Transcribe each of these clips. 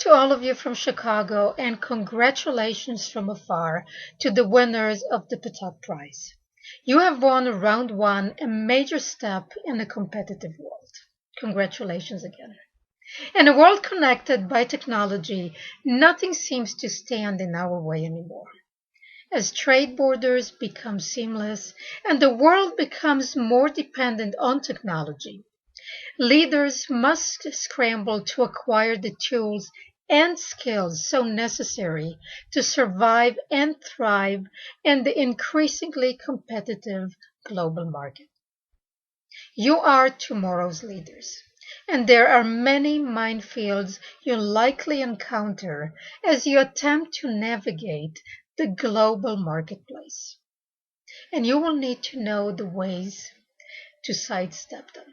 to all of you from Chicago, and congratulations from afar to the winners of the Patak Prize. You have won round one, a major step in a competitive world. Congratulations again. In a world connected by technology, nothing seems to stand in our way anymore. As trade borders become seamless and the world becomes more dependent on technology, leaders must scramble to acquire the tools and skills so necessary to survive and thrive in the increasingly competitive global market. You are tomorrow's leaders, and there are many minefields you'll likely encounter as you attempt to navigate the global marketplace. And you will need to know the ways to sidestep them.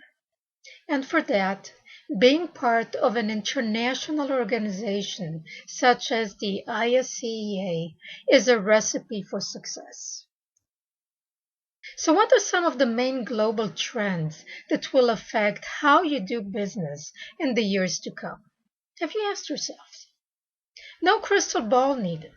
And for that, being part of an international organization such as the ISCEA is a recipe for success. So what are some of the main global trends that will affect how you do business in the years to come? Have you asked yourself? No crystal ball needed.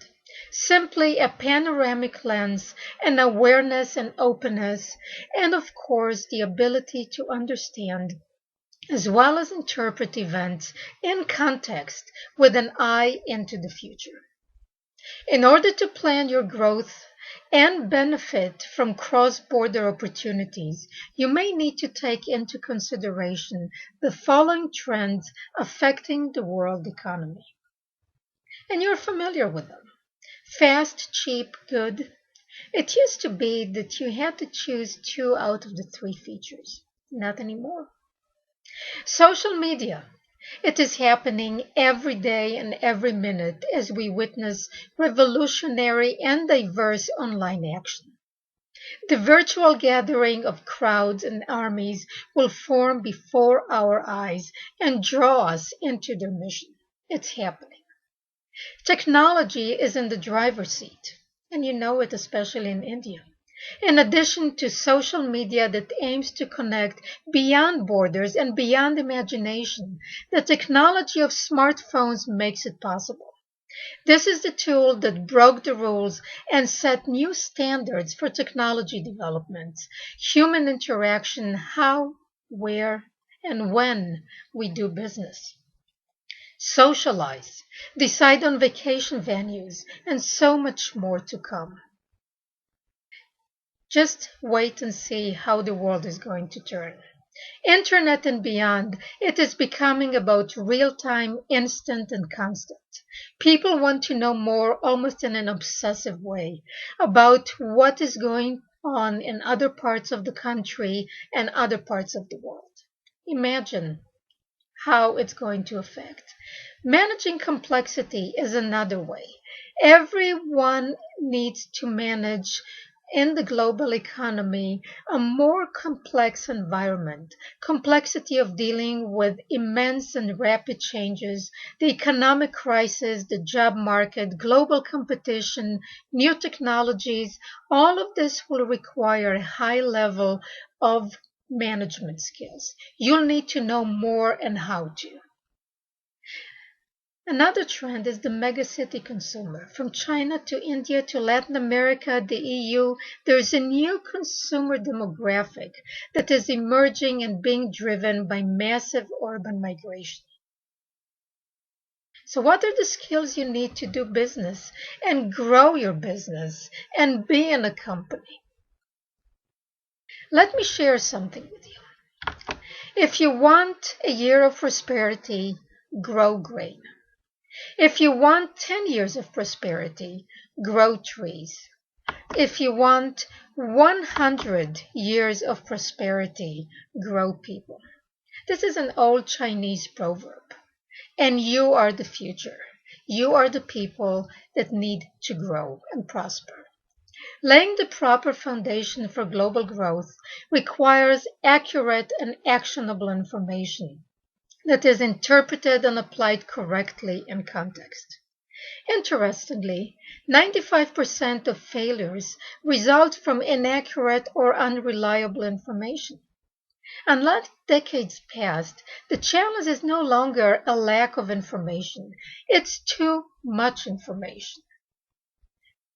Simply a panoramic lens, an awareness and openness, and of course the ability to understand as well as interpret events in context with an eye into the future. In order to plan your growth and benefit from cross-border opportunities, you may need to take into consideration the following trends affecting the world economy. And you're familiar with them. Fast, cheap, good. It used to be that you had to choose 2 out of the 3 features. Not anymore. Social media. It is happening every day and every minute as we witness revolutionary and diverse online action. The virtual gathering of crowds and armies will form before our eyes and draw us into their mission. It's happening. Technology is in the driver's seat, and you know it especially in India. In addition to social media that aims to connect beyond borders and beyond imagination, the technology of smartphones makes it possible. This is the tool that broke the rules and set new standards for technology development, human interaction, how, where, and when we do business. Socialize, decide on vacation venues, and so much more to come. Just wait and see how the world is going to turn. Internet and beyond, it is becoming about real-time, instant, and constant. People want to know more, almost in an obsessive way, about what is going on in other parts of the country and other parts of the world. Imagine how it's going to affect. Managing complexity is another way. Everyone needs to manage in the global economy a more complex environment, complexity of dealing with immense and rapid changes, the economic crisis, the job market, global competition, new technologies. All of this will require a high level of management skills. You'll need to know more and how to. Another trend is the megacity consumer. From China to India to Latin America, the EU, there is a new consumer demographic that is emerging and being driven by massive urban migration. So what are the skills you need to do business and grow your business and be in a company? Let me share something with you. If you want a year of prosperity, grow grain. If you want 10 years of prosperity, grow trees. If you want 100 years of prosperity, grow people. This is an old Chinese proverb. And you are the future. You are the people that need to grow and prosper. Laying the proper foundation for global growth requires accurate and actionable information that is interpreted and applied correctly in context. Interestingly, 95% of failures result from inaccurate or unreliable information. Unlike decades past, the challenge is no longer a lack of information. It's too much information.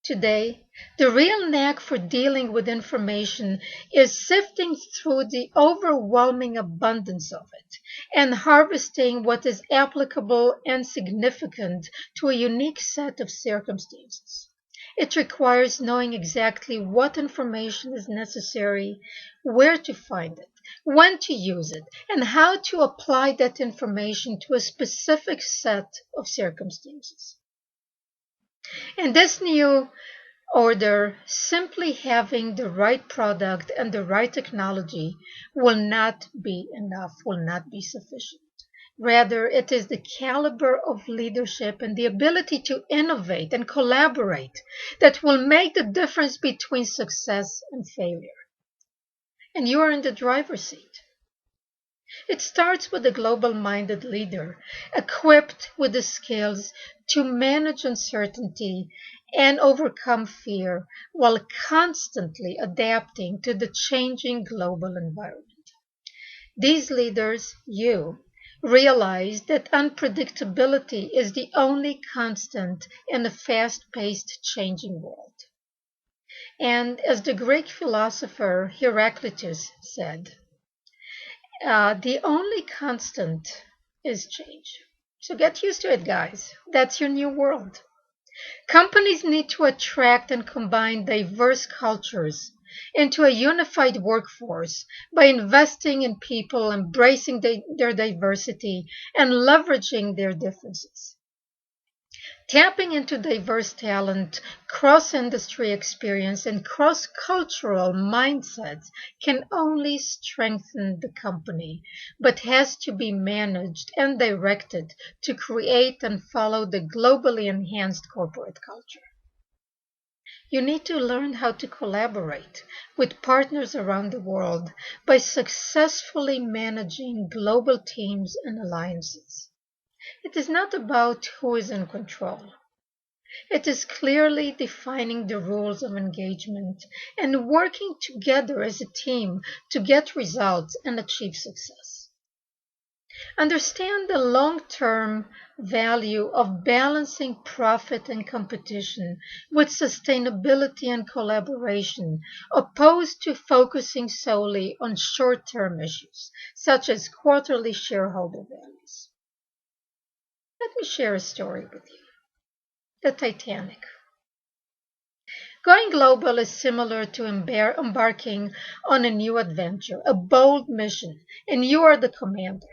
Today, the real knack for dealing with information is sifting through the overwhelming abundance of it and harvesting what is applicable and significant to a unique set of circumstances. It requires knowing exactly what information is necessary, where to find it, when to use it, and how to apply that information to a specific set of circumstances. In this new order, simply having the right product and the right technology will not be enough, will not be sufficient. Rather, it is the caliber of leadership and the ability to innovate and collaborate that will make the difference between success and failure. And you are in the driver's seat. It starts with a global-minded leader, equipped with the skills to manage uncertainty and overcome fear while constantly adapting to the changing global environment. These leaders, you, realize that unpredictability is the only constant in a fast-paced changing world. And as the Greek philosopher Heraclitus said, the only constant is change. So get used to it, guys. That's your new world. Companies need to attract and combine diverse cultures into a unified workforce by investing in people, embracing their diversity, and leveraging their differences. Tapping into diverse talent, cross-industry experience, and cross-cultural mindsets can only strengthen the company, but has to be managed and directed to create and follow the globally enhanced corporate culture. You need to learn how to collaborate with partners around the world by successfully managing global teams and alliances. It is not about who is in control. It is clearly defining the rules of engagement and working together as a team to get results and achieve success. Understand the long-term value of balancing profit and competition with sustainability and collaboration, opposed to focusing solely on short-term issues, such as quarterly shareholder values. Let me share a story with you. The Titanic. Going global is similar to embarking on a new adventure, a bold mission, and you are the commander.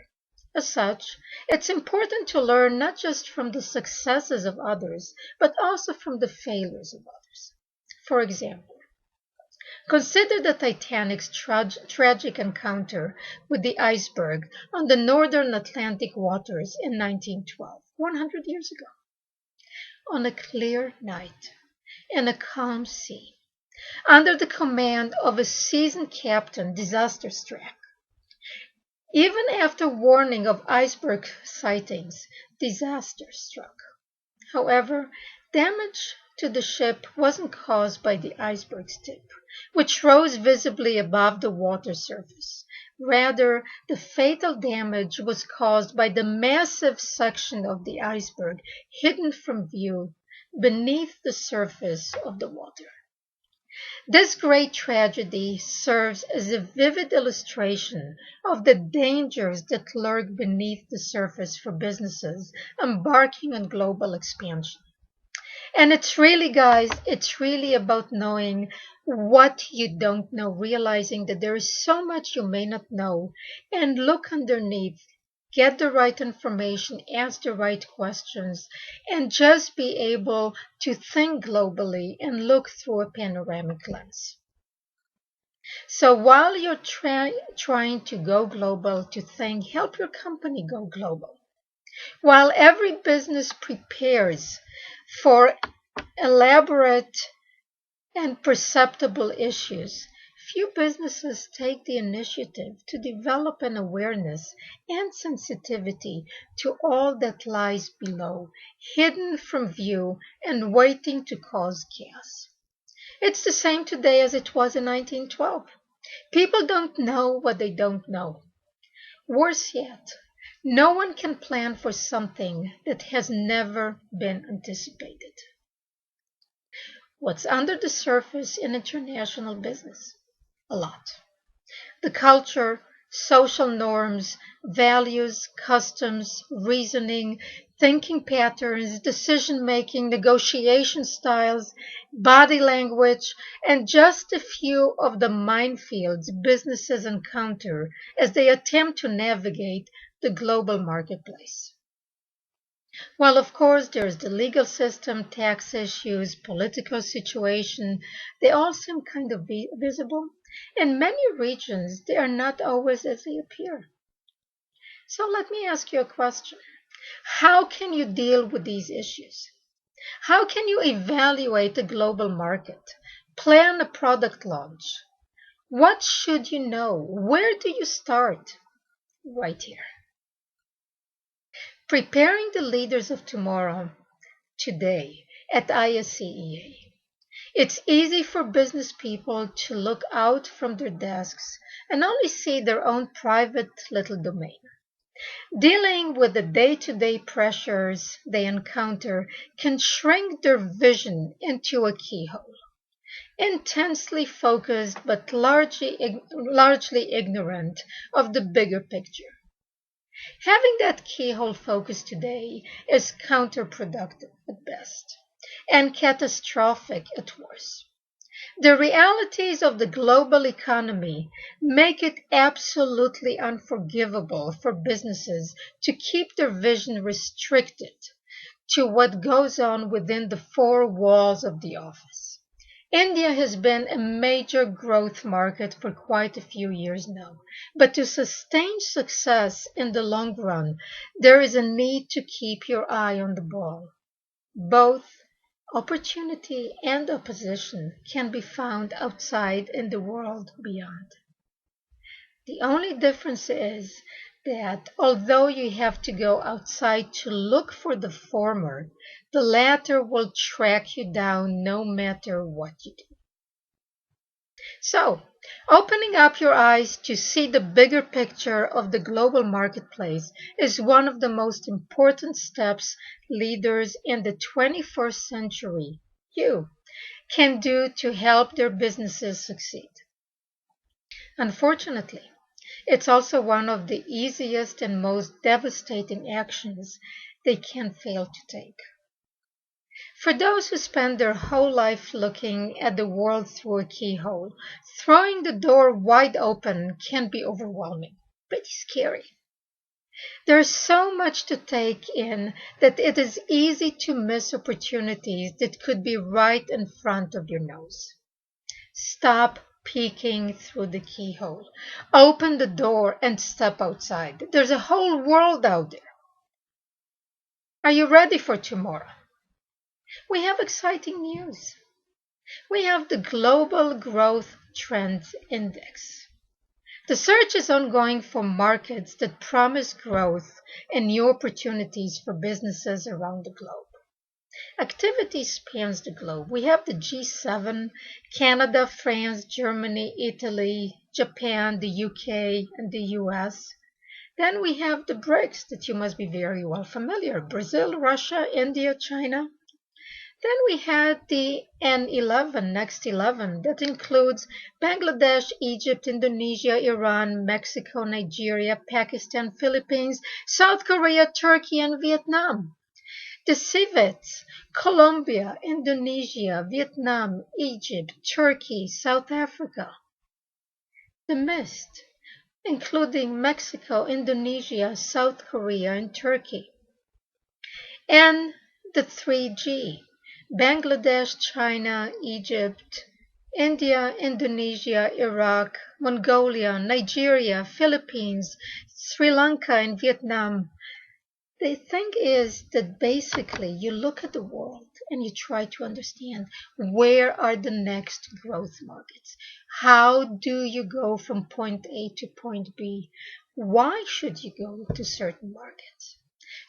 As such, it's important to learn not just from the successes of others, but also from the failures of others. For example, consider the Titanic's tragic encounter with the iceberg on the northern Atlantic waters in 1912, 100 years ago. On a clear night, in a calm sea, under the command of a seasoned captain disaster-struck. Even after warning of iceberg sightings, disaster struck. However, damage to the ship wasn't caused by the iceberg's tip, which rose visibly above the water surface. Rather, the fatal damage was caused by the massive section of the iceberg hidden from view beneath the surface of the water. This great tragedy serves as a vivid illustration of the dangers that lurk beneath the surface for businesses embarking on global expansion. And it's really, guys, it's really about knowing what you don't know, realizing that there is so much you may not know, and look underneath, get the right information, ask the right questions, and just be able to think globally and look through a panoramic lens. So while you're trying to go global, to think, help your company go global. While every business prepares for elaborate and perceptible issues, few businesses take the initiative to develop an awareness and sensitivity to all that lies below, hidden from view and waiting to cause chaos. It's the same today as it was in 1912. People don't know what they don't know. Worse yet, no one can plan for something that has never been anticipated. What's under the surface in international business? A lot. The culture, social norms, values, customs, reasoning, thinking patterns, decision making, negotiation styles, body language, and just a few of the minefields businesses encounter as they attempt to navigate the global marketplace. While, of course, there's the legal system, tax issues, political situation, they all seem kind of visible. In many regions, they are not always as they appear. So let me ask you a question. How can you deal with these issues? How can you evaluate the global market? Plan a product launch? What should you know? Where do you start? Right here. Preparing the leaders of tomorrow, today, at ISCEA. It's easy for business people to look out from their desks and only see their own private little domain. Dealing with the day-to-day pressures they encounter can shrink their vision into a keyhole. Intensely focused but largely ignorant of the bigger picture. Having that keyhole focus today is counterproductive at best and catastrophic at worst. The realities of the global economy make it absolutely unforgivable for businesses to keep their vision restricted to what goes on within the four walls of the office. India has been a major growth market for quite a few years now, but to sustain success in the long run, there is a need to keep your eye on the ball. Both opportunity and opposition can be found outside in the world beyond. The only difference is that although you have to go outside to look for the former, the latter will track you down no matter what you do. So, opening up your eyes to see the bigger picture of the global marketplace is one of the most important steps leaders in the 21st century, you, can do to help their businesses succeed. Unfortunately, it's also one of the easiest and most devastating actions they can fail to take. For those who spend their whole life looking at the world through a keyhole, throwing the door wide open can be overwhelming, pretty scary. There's so much to take in that it is easy to miss opportunities that could be right in front of your nose. Stop peeking through the keyhole. Open the door and step outside. There's a whole world out there. Are you ready for tomorrow? We have exciting news. We have the Global Growth Trends Index. The search is ongoing for markets that promise growth and new opportunities for businesses around the globe. Activity spans the globe. We have the G7, Canada, France, Germany, Italy, Japan, the UK, and the US. Then we have the BRICS that you must be very well familiar. Brazil, Russia, India, China. Then we had the N11, Next 11, that includes Bangladesh, Egypt, Indonesia, Iran, Mexico, Nigeria, Pakistan, Philippines, South Korea, Turkey, and Vietnam. The CIVETs, Colombia, Indonesia, Vietnam, Egypt, Turkey, South Africa. The MIST, including Mexico, Indonesia, South Korea, and Turkey. And the 3G, Bangladesh, China, Egypt, India, Indonesia, Iraq, Mongolia, Nigeria, Philippines, Sri Lanka, and Vietnam. The thing is that basically you look at the world and you try to understand where are the next growth markets. How do you go from point A to point B? Why should you go to certain markets?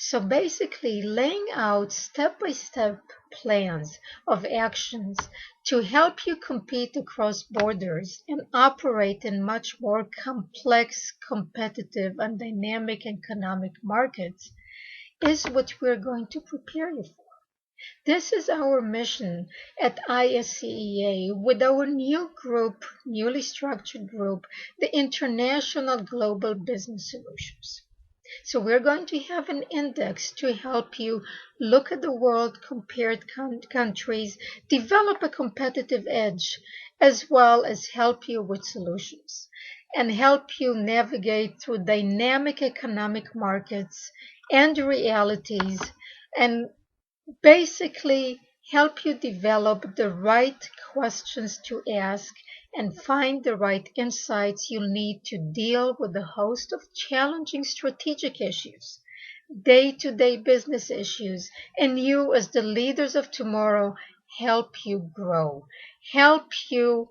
So basically, laying out step-by-step plans of actions to help you compete across borders and operate in much more complex, competitive, and dynamic economic markets is what we're going to prepare you for. This is our mission at ISCEA with our new group, newly structured group, the International Global Business Solutions. So we're going to have an index to help you look at the world, compared countries, develop a competitive edge, as well as help you with solutions and help you navigate through dynamic economic markets and realities, and basically help you develop the right questions to ask and find the right insights you'll need to deal with a host of challenging strategic issues, day-to-day business issues, and you as the leaders of tomorrow help you grow, help you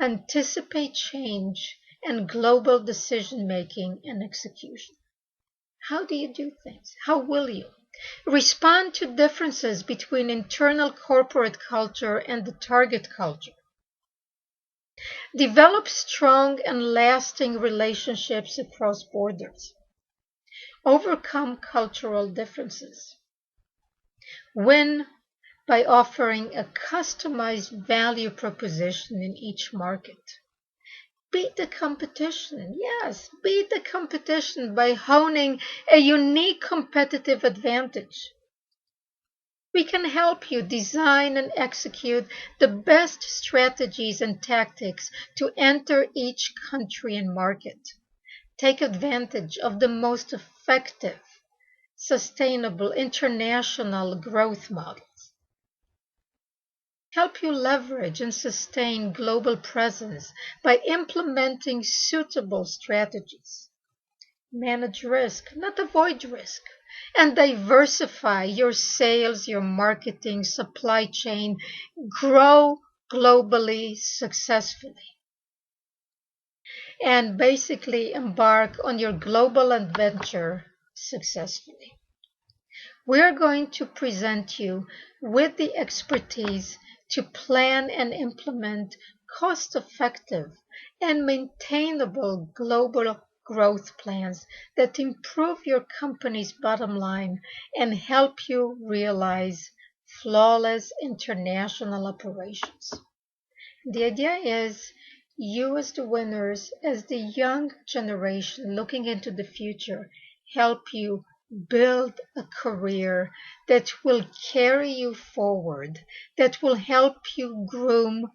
anticipate change and global decision-making and execution. How do you do things? How will you respond to differences between internal corporate culture and the target culture? Develop strong and lasting relationships across borders. Overcome cultural differences. Win by offering a customized value proposition in each market. Beat the competition. Yes, beat the competition by honing a unique competitive advantage. We can help you design and execute the best strategies and tactics to enter each country and market. Take advantage of the most effective, sustainable international growth models. Help you leverage and sustain global presence by implementing suitable strategies. Manage risk, not avoid risk, and diversify your sales, your marketing, supply chain. Grow globally successfully. And basically embark on your global adventure successfully. We're going to present you with the expertise to plan and implement cost-effective and maintainable global growth plans that improve your company's bottom line and help you realize flawless international operations. The idea is you as the winners, as the young generation looking into the future, help you build a career that will carry you forward, that will help you groom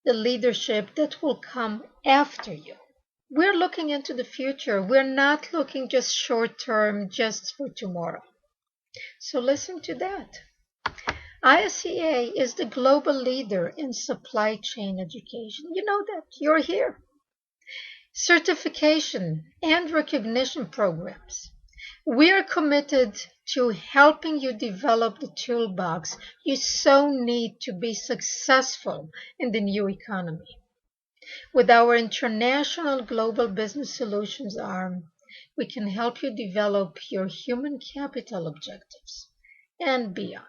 the leadership that will come after you. We're looking into the future. We're not looking just short term, just for tomorrow. So listen to that. ISCA is the global leader in supply chain education. You know that. You're here. Certification and recognition programs. We are committed to helping you develop the toolbox you so need to be successful in the new economy. With our International Global Business Solutions arm, we can help you develop your human capital objectives and beyond.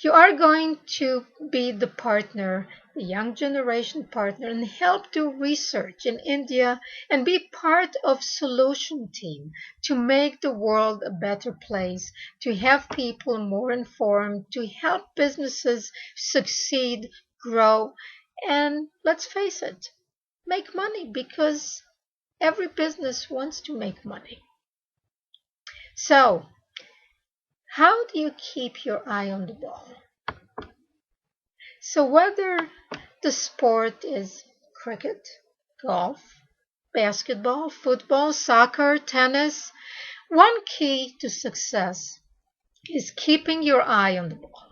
You are going to be the partner, the young generation partner, and help do research in India and be part of solution team to make the world a better place, to have people more informed, to help businesses succeed, grow, and let's face it, make money, because every business wants to make money. So, how do you keep your eye on the ball? So whether the sport is cricket, golf, basketball, football, soccer, tennis, one key to success is keeping your eye on the ball.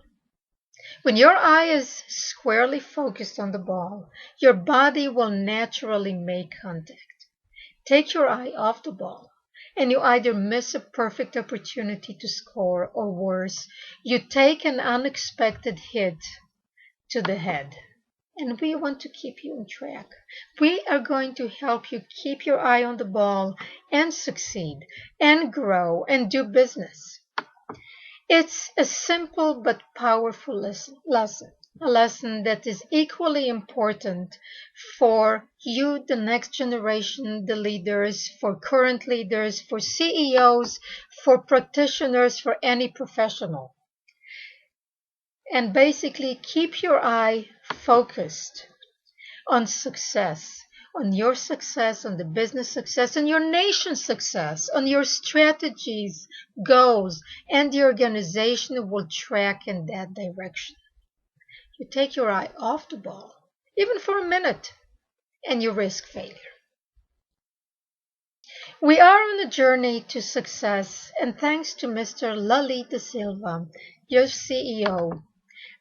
When your eye is squarely focused on the ball, your body will naturally make contact. Take your eye off the ball, and you either miss a perfect opportunity to score, or worse, you take an unexpected hit to the head. and we want to keep you on track. We are going to help you keep your eye on the ball and succeed and grow and do business. It's a simple but powerful lesson, a lesson that is equally important for you, the next generation, the leaders, for current leaders, for CEOs, for practitioners, for any professional. And basically, keep your eye focused on success, on your success, on the business success, on your nation's success, on your strategies, goals, and the organization will track in that direction. You take your eye off the ball, even for a minute, and you risk failure. We are on a journey to success, and thanks to Mr. Lalit De Silva, your CEO,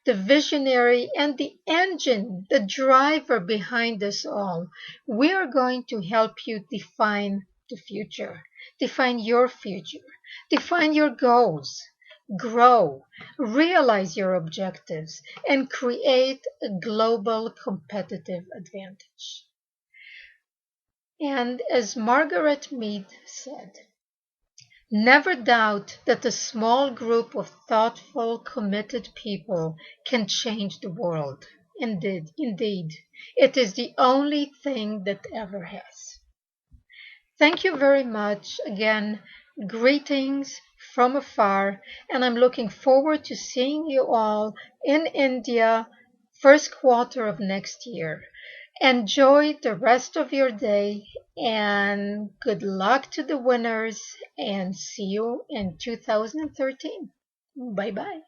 the visionary and the engine, the driver behind us all, we are going to help you define the future, define your future, define your goals, grow, realize your objectives, and create a global competitive advantage. And as Margaret Mead said, never doubt that a small group of thoughtful, committed people can change the world. Indeed, it is the only thing that ever has. Thank you very much. Again, greetings from afar, and I'm looking forward to seeing you all in India first quarter of next year. Enjoy the rest of your day and good luck to the winners and see you in 2013. Bye bye.